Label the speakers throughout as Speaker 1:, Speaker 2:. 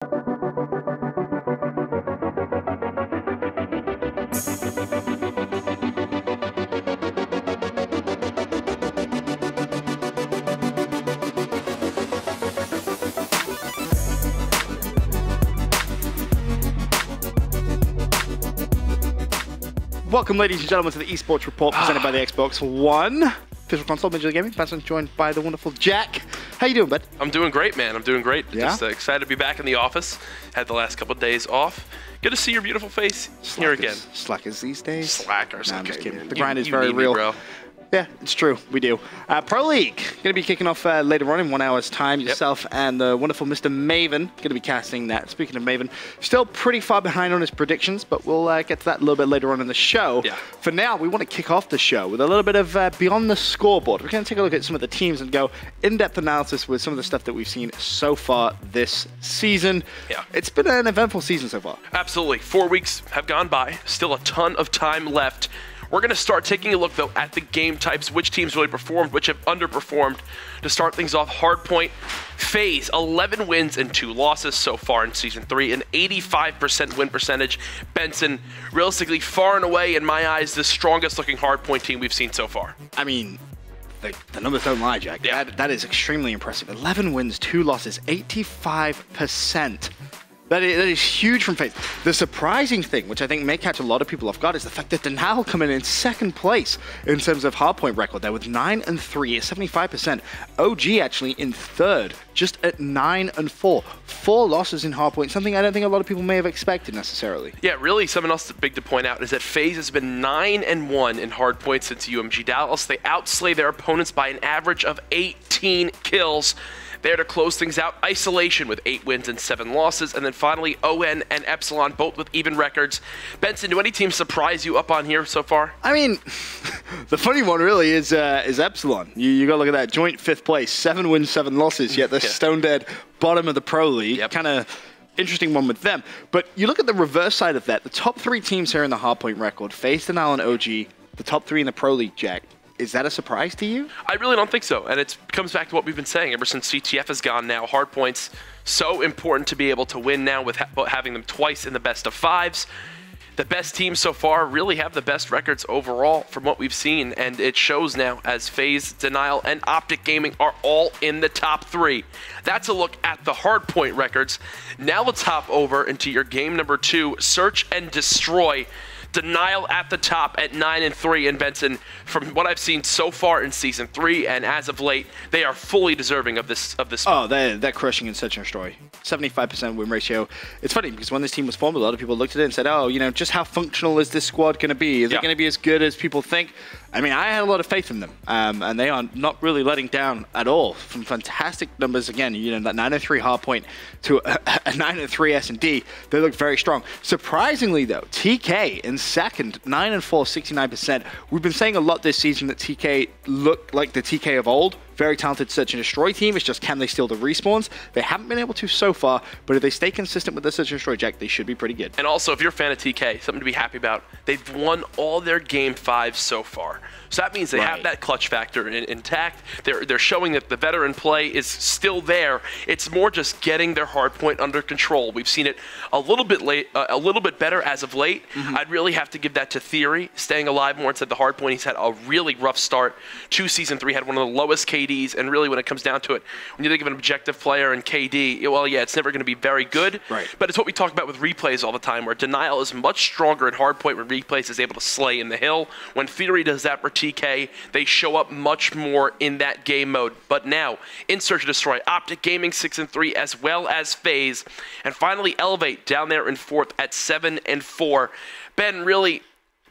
Speaker 1: Welcome, ladies and gentlemen, to the eSports Report presented by the Xbox One. Official console, Major League Gaming. Benson joined by the wonderful Jack. How you doing, bud?
Speaker 2: I'm doing great, man. I'm doing great.
Speaker 1: Yeah?
Speaker 2: Just excited to be back in the office. Had the last couple of days off. Good to see your beautiful face here again.
Speaker 1: Slackers these days.
Speaker 2: Slackers.
Speaker 1: Nah, I'm
Speaker 2: okay,
Speaker 1: just kidding.
Speaker 2: man.
Speaker 1: The grind is
Speaker 2: You
Speaker 1: very
Speaker 2: need me,
Speaker 1: real.
Speaker 2: bro.
Speaker 1: Yeah, it's true. We do. Pro League going to be kicking off later on in 1 hour's time. Yourself and the wonderful Mr. Maven going to be casting that. Speaking of Maven, still pretty far behind on his predictions, but we'll get to that a little bit later on in the show.
Speaker 2: Yeah.
Speaker 1: For now, we want to kick off the show with a little bit of Beyond the Scoreboard. We're going to take a look at some of the teams and go in-depth analysis with some of the stuff that we've seen so far this season.
Speaker 2: Yeah.
Speaker 1: It's been an eventful season so far.
Speaker 2: Absolutely. 4 weeks have gone by. Still a ton of time left. We're going to start taking a look, though, at the game types, which teams really performed, which have underperformed. To start things off, Hardpoint, FaZe, 11 wins and 2 losses so far in Season 3, an 85% win percentage. Benson, realistically, far and away, in my eyes, the strongest-looking Hardpoint team we've seen so far.
Speaker 1: I mean, the numbers don't lie, Jack.
Speaker 2: Yeah.
Speaker 1: That is extremely impressive. 11 wins, 2 losses, 85%. That is huge from FaZe. The surprising thing, which I think may catch a lot of people off guard, is the fact that Denal coming in second place in terms of hardpoint record there with 9 and 3 at 75%. OG actually in third, just at 9 and 4. 4 losses in hardpoint, something I don't think a lot of people may have expected necessarily.
Speaker 2: Yeah, really, something else big to point out is that FaZe has been 9 and 1 in hardpoint since UMG Dallas. They outslay their opponents by an average of 18 kills. There to close things out, Isolation with 8 wins and 7 losses, and then finally ON and Epsilon both with even records. Benson, do any teams surprise you up on here so far?
Speaker 1: I mean, the funny one really is Epsilon. You got to look at that joint 5th place, 7 wins, 7 losses, yet they're stone dead bottom of the Pro League.
Speaker 2: Yep.
Speaker 1: Kind of interesting one with them. But you look at the reverse side of that, the top 3 teams here in the hardpoint record, FaZe, Denal, and OG, the top 3 in the Pro League, Jack. Is that a surprise to you?
Speaker 2: I really don't think so, and it comes back to what we've been saying ever since CTF has gone now. Hardpoint's so important to be able to win now with having them twice in the best of 5s. The best teams so far really have the best records overall from what we've seen, and it shows now as FaZe, Denial, and Optic Gaming are all in the top 3. That's a look at the Hardpoint records. Now let's hop over into your game number 2, Search and Destroy. Denial at the top at 9 and 3, and Benson, from what I've seen so far in Season 3 and as of late, they are fully deserving of this.
Speaker 1: Oh, they're crushing in Search and Destroy. 75% win ratio. It's funny because when this team was formed, a lot of people looked at it and said, oh, you know, just how functional is this squad going to be? Is it going to be as good as people think? I mean, I had a lot of faith in them, and they are not really letting down at all. From fantastic numbers, again, you know, that 9 and 3 hardpoint to a 9 and 3 S&D, they look very strong. Surprisingly, though, TK in second, 9 and 4, 69%. We've been saying a lot this season that TK looked like the TK of old. Very talented Search and Destroy team. It's just, can they steal the respawns? They haven't been able to so far, but if they stay consistent with the Search and Destroy, Jack, they should be pretty good.
Speaker 2: And also, if you're a fan of TK, something to be happy about, they've won all their Game 5s so far. So that means they have that clutch factor intact. They're showing that the veteran play is still there. It's more just getting their hardpoint under control. We've seen it a little bit better as of late. I'd really have to give that to Theory, staying alive more inside the hardpoint. He's had a really rough start to Season 3, had one of the lowest KDs, and really when it comes down to it, when you think of an objective player and KD, well, yeah, it's never going to be very good.
Speaker 1: Right.
Speaker 2: But it's what we talk about with replays all the time, where Denial is much stronger in hardpoint when replays is able to slay in the hill. When Theory does that for TK, they show up much more in that game mode. But now, in Search and Destroy, Optic Gaming 6 and 3, as well as FaZe, and finally Elevate down there in 4th at 7 and 4. Ben, really,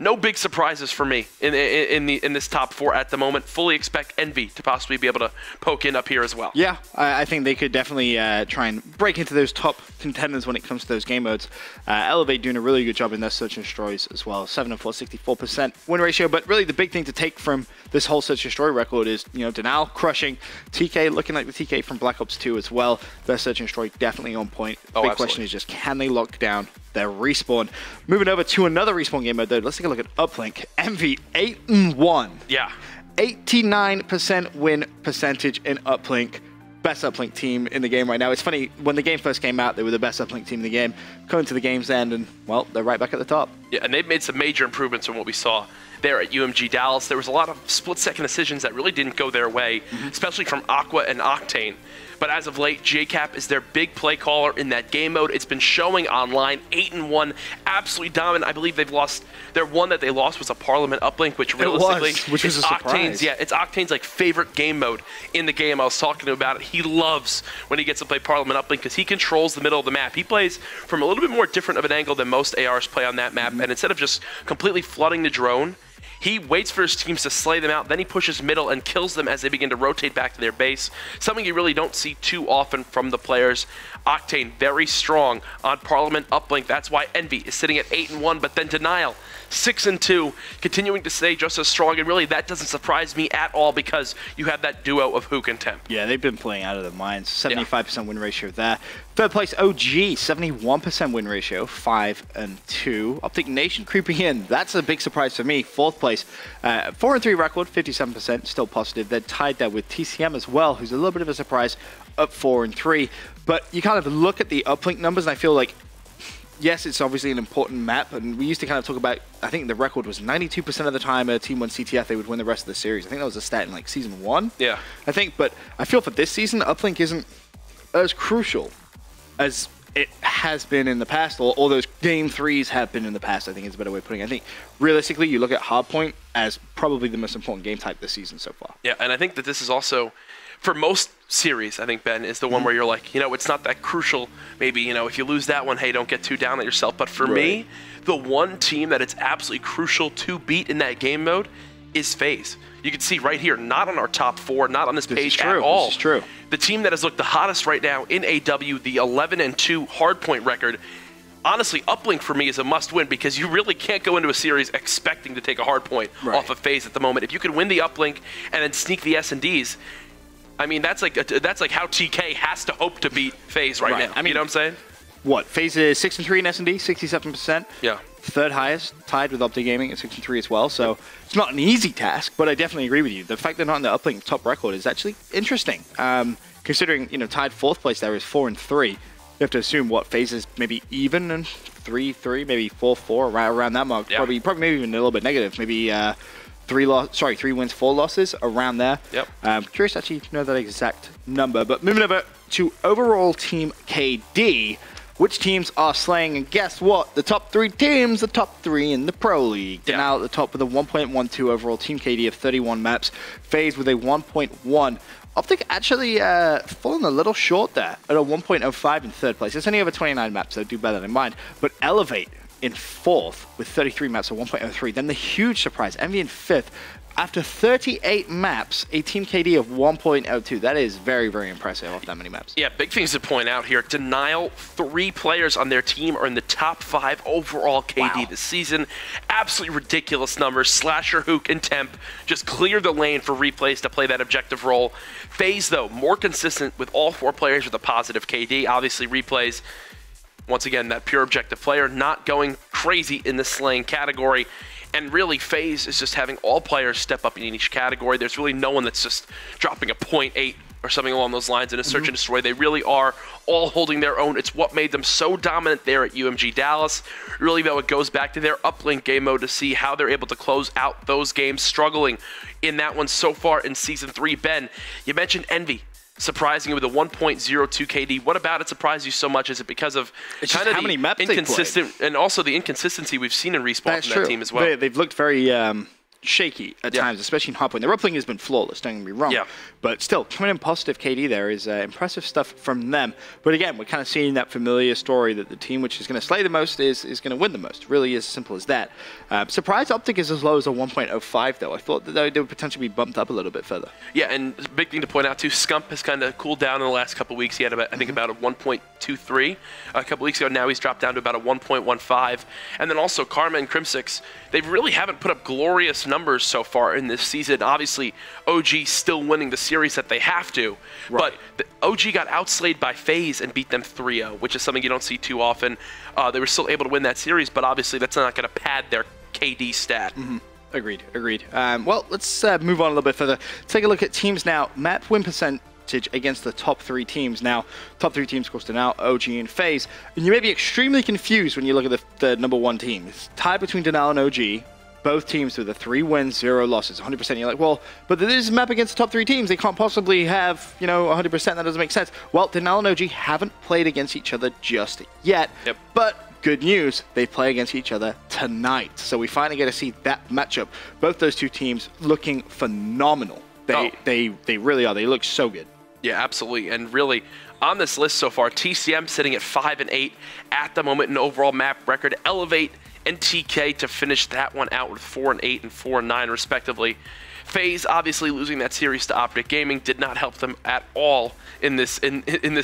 Speaker 2: no big surprises for me in this top 4 at the moment. Fully expect Envy to possibly be able to poke in up here as well.
Speaker 1: Yeah, I think they could definitely try and break into those top contenders when it comes to those game modes. Elevate doing a really good job in their Search and Destroys as well. 7 and 4, 64% win ratio. But really the big thing to take from this whole Search and Destroy record is, you know, Denial crushing, TK looking like the TK from Black Ops 2 as well. Their Search and Destroy definitely on point. The big question is just, can they lock down their respawn? Moving over to another respawn game mode though, let's take a look at Uplink. Envy 8 and 1.
Speaker 2: Yeah.
Speaker 1: 89% win percentage in Uplink. best Uplink team in the game right now. It's funny, when the game first came out, they were the best Uplink team in the game. Coming to the game's end, and, well, they're right back at the top.
Speaker 2: Yeah, and they've made some major improvements from what we saw there at UMG Dallas. There was a lot of split-second decisions that really didn't go their way, especially from Aqua and Octane. But as of late, JCap is their big play caller in that game mode. It's been showing online, 8-1, absolutely dominant. I believe they've lost. Their one that they lost was a Parliament Uplink, which realistically
Speaker 1: which was a surprise.
Speaker 2: It's Octane's like favorite game mode in the game. I was talking to him about it. He loves when he gets to play Parliament Uplink because he controls the middle of the map. He plays from a little bit more different of an angle than most ARs play on that map, and instead of just completely flooding the drone, he waits for his teams to slay them out, then he pushes middle and kills them as they begin to rotate back to their base. Something you really don't see too often from the players. Octane, very strong on Parliament Uplink. That's why Envy is sitting at 8-1, but then Denial, 6-2, continuing to stay just as strong. And really, that doesn't surprise me at all because you have that duo of Hook and Temp.
Speaker 1: Yeah, they've been playing out of their minds. 75% win ratio there. Third place, OG, 71% win ratio, 5-2. Optic Nation creeping in. That's a big surprise for me. Fourth place, 4-3 record, 57%, still positive. They're tied there with TCM as well, who's a little bit of a surprise, up 4-3. But you kind of look at the Uplink numbers, and I feel like, yes, it's obviously an important map, and we used to kind of talk about, I think the record was 92% of the time a team won CTF, they would win the rest of the series. I think that was a stat in like season 1.
Speaker 2: Yeah.
Speaker 1: I think, but I feel for this season, Uplink isn't as crucial as it has been in the past, or those game 3s have been in the past, I think is a better way of putting it. I think, realistically, you look at Hardpoint as probably the most important game type this season so far.
Speaker 2: Yeah, and I think that this is also, for most series, I think, Ben, is the one where you're like, you know, it's not that crucial. Maybe, you know, if you lose that one, hey, don't get too down on yourself. But for me, the one team that it's absolutely crucial to beat in that game mode is FaZe. You can see right here, not on our top 4, not on this page at all.
Speaker 1: This is true.
Speaker 2: The team that has looked the hottest right now in AW, the 11-2 Hardpoint record. Honestly, Uplink for me is a must-win because you really can't go into a series expecting to take a Hardpoint off of FaZe at the moment. If you can win the Uplink and then sneak the S&Ds, I mean, that's like how TK has to hope to beat FaZe right now. I mean, you know what I'm saying?
Speaker 1: What, FaZe is 6-3 in S&D, 67%.
Speaker 2: Yeah.
Speaker 1: Third highest, tied with Optic Gaming at 6-3 as well. So it's not an easy task, but I definitely agree with you. The fact they're not in the Uplink top record is actually interesting. Considering, you know, tied fourth place there is 4-3. You have to assume what FaZe is maybe even and 3-3, maybe 4-4 around that mark. Yeah. Probably maybe even a little bit negative. Maybe 3 wins, 4 losses around there.
Speaker 2: Yep.
Speaker 1: Curious to actually know that exact number. But moving over to overall team KD. Which teams are slaying? And guess what? The top 3 teams, the top 3 in the Pro League. They're now at the top with a 1.12 overall team KD of 31 maps. FaZe with a 1.1. Optic actually falling a little short there at a 1.05 in third place. It's only over 29 maps, so do bear that in mind. But Elevate in fourth with 33 maps at 1.03. Then the huge surprise, Envy in fifth. After 38 maps, a team KD of 1.02. That is very, very impressive off that many maps.
Speaker 2: Yeah, big things to point out here. Denial, 3 players on their team are in the top 5 overall KD this season. Absolutely ridiculous numbers. Slasher, Hook, and Temp just clear the lane for Replays to play that objective role. FaZe, though, more consistent with all 4 players with a positive KD. Obviously, Replays, once again, that pure objective player, not going crazy in the slaying category. And really, FaZe is just having all players step up in each category. There's really no one that's just dropping a 0.8 or something along those lines in a search and destroy. They really are all holding their own. It's what made them so dominant there at UMG Dallas. Really, though, it goes back to their Uplink game mode to see how they're able to close out those games, struggling in that one so far in Season 3. Ben, you mentioned Envy. Surprising with a 1.02 KD. What about it surprised you so much? Is it because of kind of the inconsistent and also the inconsistency we've seen in Respawn from that team as well?
Speaker 1: They've looked very shaky at times, especially in Hardpoint. Their Uplink has been flawless, don't get me wrong. But still, coming in positive KD there is impressive stuff from them. But again, we're kind of seeing that familiar story that the team which is going to slay the most is going to win the most. Really as simple as that. Surprised Optic is as low as a 1.05 though. I thought that they would potentially be bumped up a little bit further.
Speaker 2: Yeah, and a big thing to point out too, Scump has kind of cooled down in the last couple of weeks. He had about, I think about a 1.23 a couple weeks ago. Now he's dropped down to about a 1.15. And then also Karma and Crimsix, they really haven't put up glorious numbers so far in this season. Obviously, OG still winning the series that they have to, but the OG got outslayed by FaZe and beat them 3-0, which is something you don't see too often. They were still able to win that series, but obviously that's not going to pad their KD stat.
Speaker 1: Agreed. Well, let's move on a little bit further. Take a look at teams now. Map win percent percentage against the top 3 teams. Now, top 3 teams, of course, Denal, OG, and FaZe. And you may be extremely confused when you look at the number 1 team. It's tied between Denal and OG. Both teams with 3 wins, 0 losses, 100%. You're like, well, but this is a map against the top 3 teams. They can't possibly have, 100%. That doesn't make sense. Well, Denal and OG haven't played against each other just yet.
Speaker 2: Yep.
Speaker 1: But good news, they play against each other tonight. So we finally get to see that matchup. Both those 2 teams looking phenomenal. They really are. They look so good.
Speaker 2: Yeah, absolutely. And really, on this list so far, TCM sitting at 5-8 at the moment in overall map record. Elevate and TK to finish that one out with 4-8 and 4-9 respectively. FaZe obviously losing that series to Optic Gaming did not help them at all in this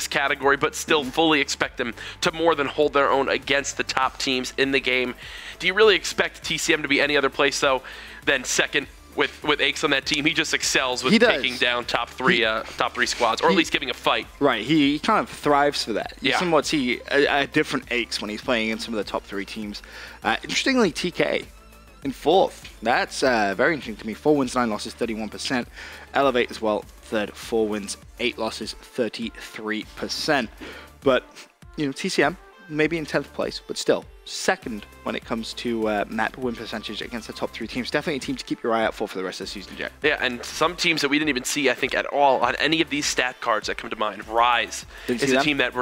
Speaker 2: category, but still fully expect them to more than hold their own against the top teams in the game. Do you really expect TCM to be any other place though than second with Aches on that team? He just excels with taking down top three squads, or at least giving a fight.
Speaker 1: Right, he kind of thrives for that. You
Speaker 2: Yeah.
Speaker 1: somewhat see a different Aches when he's playing in some of the top 3 teams. Interestingly, TK in 4th. That's very interesting to me. 4 wins, 9 losses, 31%. Elevate as well, 3rd, 4 wins, 8 losses, 33%. But, TCM, maybe in 10th place, but still, 2nd when it comes to map win percentage against the top 3 teams. Definitely a team to keep your eye out for the rest of the season, Jack.
Speaker 2: Yeah, and some teams that we didn't even see, I think, at all on any of these stat cards that come to mind. Rise is a team that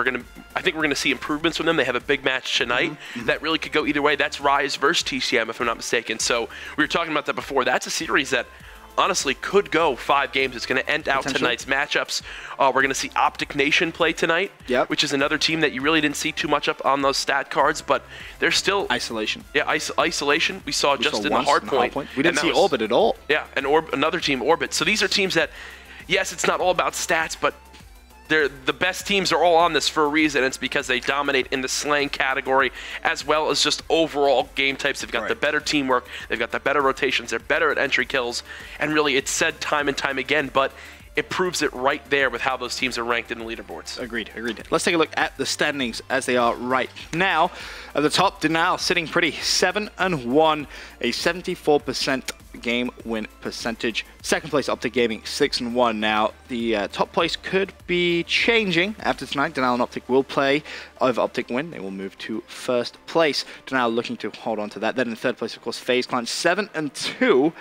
Speaker 2: I think we're gonna see improvements from them. They have a big match tonight that really could go either way. That's Rise versus TCM, if I'm not mistaken. So we were talking about that before. That's a series that honestly could go 5 games. It's going to end out tonight's matchups. We're going to see Optic Nation play tonight, which is another team that you really didn't see too much up on those stat cards, but they're still...
Speaker 1: Isolation.
Speaker 2: Yeah, Isolation. We saw just in the Hardpoint.
Speaker 1: We didn't see Orbit at all.
Speaker 2: Yeah, and another team, Orbit. So these are teams that, yes, it's not all about stats, but the best teams are all on this for a reason. It's because they dominate in the slaying category as well as just overall game types. They've got the better teamwork. They've got the better rotations. They're better at entry kills. And really, it's said time and time again, but it proves it right there with how those teams are ranked in the leaderboards.
Speaker 1: Agreed. Let's take a look at the standings as they are right now. At the top, Denal sitting pretty, 7-1, a 74% game win percentage. 2nd place, Optic Gaming, 6-1. Now, the top place could be changing after tonight. Denal and Optic will play. Over Optic win, they will move to 1st place. Denal looking to hold on to that. Then in 3rd place, of course, FaZe Clan, 7-2.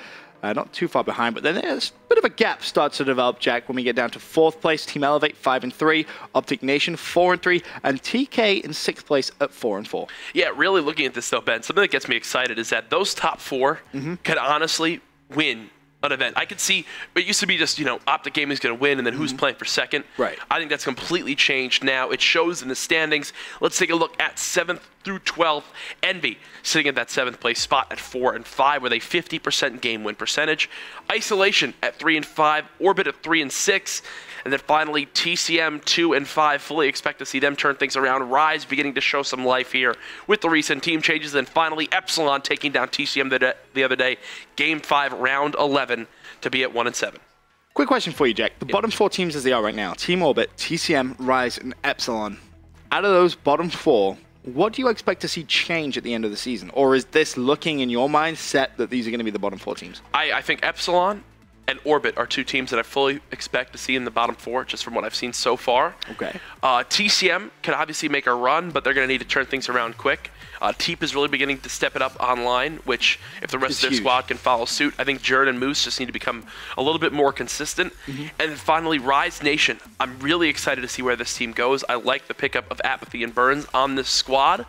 Speaker 1: Not too far behind, but then there's a bit of a gap starts to develop, Jack, when we get down to 4th place. Team Elevate, 5-3. Optic Nation, 4-3. And TK in 6th place at 4-4.
Speaker 2: Yeah, really looking at this, though, Ben, something that gets me excited is that those top 4 could honestly win an event. I could see, it used to be just, Optic Gaming is going to win, and then who's playing for 2nd.
Speaker 1: Right.
Speaker 2: I think that's completely changed now. It shows in the standings. Let's take a look at 7th through 12th. Envy sitting at that 7th place spot at 4-5 with a 50% game win percentage. Isolation at 3-5. Orbit at 3-6. And then finally, TCM 2-5. Fully expect to see them turn things around. Rise beginning to show some life here with the recent team changes. And finally, Epsilon taking down TCM the other day. Game 5, round 11 to be at 1-7.
Speaker 1: Quick question for you, Jack. The bottom 4 teams as they are right now, Team Orbit, TCM, Rise, and Epsilon. Out of those bottom 4, what do you expect to see change at the end of the season? Or is this looking in your mind set that these are going to be the bottom 4 teams?
Speaker 2: I think Epsilon and Orbit are 2 teams that I fully expect to see in the bottom 4, just from what I've seen so far.
Speaker 1: Okay.
Speaker 2: TCM can obviously make a run, but they're going to need to turn things around quick. Teep is really beginning to step it up online, which if the rest of their squad can follow suit, I think Jared and Moose just need to become a little bit more consistent. And then finally, Rise Nation. I'm really excited to see where this team goes. I like the pickup of Apathy and Burns on this squad.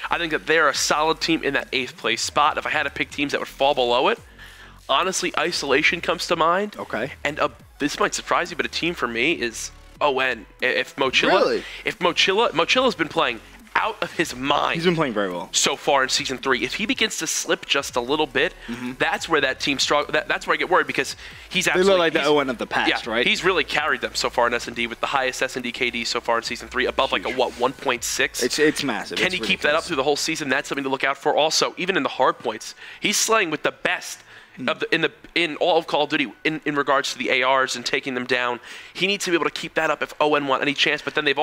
Speaker 2: I think that they're a solid team in that 8th place spot. If I had to pick teams that would fall below it, honestly, Isolation comes to mind.
Speaker 1: Okay.
Speaker 2: And this might surprise you, but a team for me is ON. If Mochilla's been playing out of his mind.
Speaker 1: He's been playing very well
Speaker 2: so far in Season 3. If he begins to slip just a little bit, that's where that team struggle. That's where I get worried, because he's absolutely...
Speaker 1: They look like the ON of the past, right?
Speaker 2: He's really carried them so far in S&D with the highest S&D KD so far in Season 3, above like a, 1.6?
Speaker 1: It's massive.
Speaker 2: Can he keep that up through the whole season? That's something to look out for. Also, even in the hard points, he's slaying with the best in all of Call of Duty in regards to the ARs and taking them down. He needs to be able to keep that up if ON want any chance. But then they've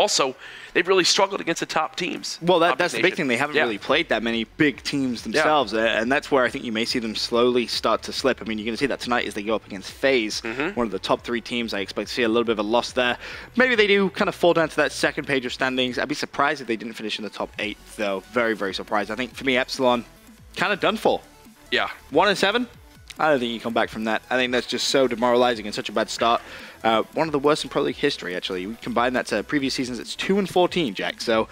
Speaker 2: really struggled against the top teams.
Speaker 1: Well, that's the big thing. They haven't really played that many big teams themselves, and that's where I think you may see them slowly start to slip. I mean, you're going to see that tonight as they go up against FaZe, one of the top 3 teams. I expect to see a little bit of a loss there. Maybe they do kind of fall down to that second page of standings. I'd be surprised if they didn't finish in the top 8, though. Very, very surprised. I think for me, Epsilon, kind of done for.
Speaker 2: Yeah.
Speaker 1: 1-7. I don't think you come back from that. I think that's just so demoralizing and such a bad start. One of the worst in Pro League history, actually. We combine that to previous seasons. It's 2-14, Jack. So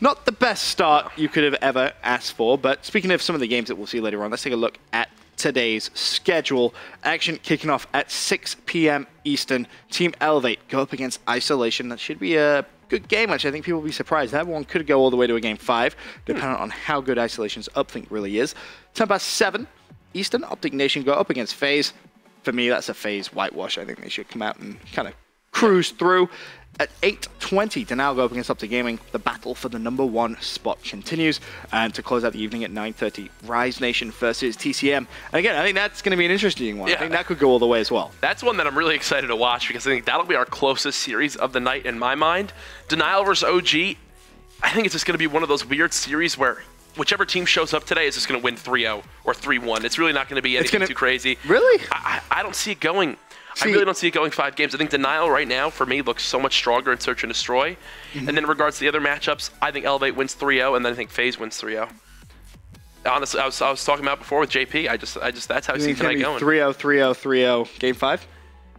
Speaker 1: not the best start you could have ever asked for. But speaking of some of the games that we'll see later on, let's take a look at today's schedule. Action kicking off at 6 p.m. Eastern. Team Elevate go up against Isolation. That should be a good game, actually. I think people will be surprised. That one could go all the way to a game 5, depending on how good Isolation's Uplink really is. 7 Eastern, Optic Nation go up against FaZe. For me, that's a FaZe whitewash. I think they should come out and kind of cruise through. At 8:20, Denal go up against Optic Gaming. The battle for the #1 spot continues. And to close out the evening at 9:30, Rise Nation versus TCM. And again, I think that's going to be an interesting one. Yeah. I think that could go all the way as well.
Speaker 2: That's one that I'm really excited to watch because I think that'll be our closest series of the night in my mind. Denial versus OG, I think it's just going to be one of those weird series where whichever team shows up today is just going to win 3-0 or 3-1. It's really not going to be anything too crazy.
Speaker 1: Really?
Speaker 2: I don't see it going. I really don't see it going 5 games. I think Denial right now, for me, looks so much stronger in Search and Destroy. And then in regards to the other matchups, I think Elevate wins 3-0, and then I think FaZe wins 3-0. Honestly, I was talking about before with JP. I just that's how I see tonight going.
Speaker 1: 3-0, 3-0, 3-0, game 5?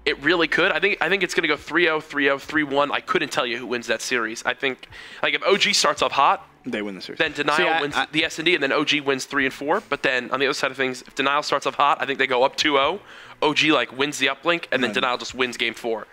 Speaker 2: It really could. I think it's going to go 3-0, 3-0, 3-1. I couldn't tell you who wins that series. I think like if OG starts off hot,
Speaker 1: they win the series.
Speaker 2: Then Denial wins the S&D, and then OG wins 3 and 4. But then on the other side of things, if Denial starts off hot, I think they go up 2-0. OG like wins the uplink, and then Denial just wins game 4.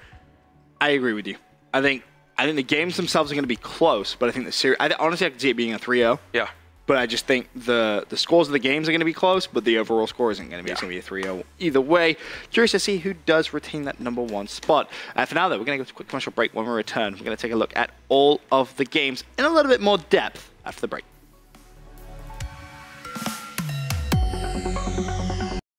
Speaker 1: I agree with you. I think the games themselves are going to be close, but I think the series. Honestly, I could see it being a 3-0.
Speaker 2: Yeah.
Speaker 1: But I just think the scores of the games are going to be close, but the overall score isn't going to be. It's going to be a 3-0 either way. Curious to see who does retain that #1 spot. For now, though, we're going to go to a quick commercial break. When we return, we're going to take a look at all of the games in a little bit more depth after the break.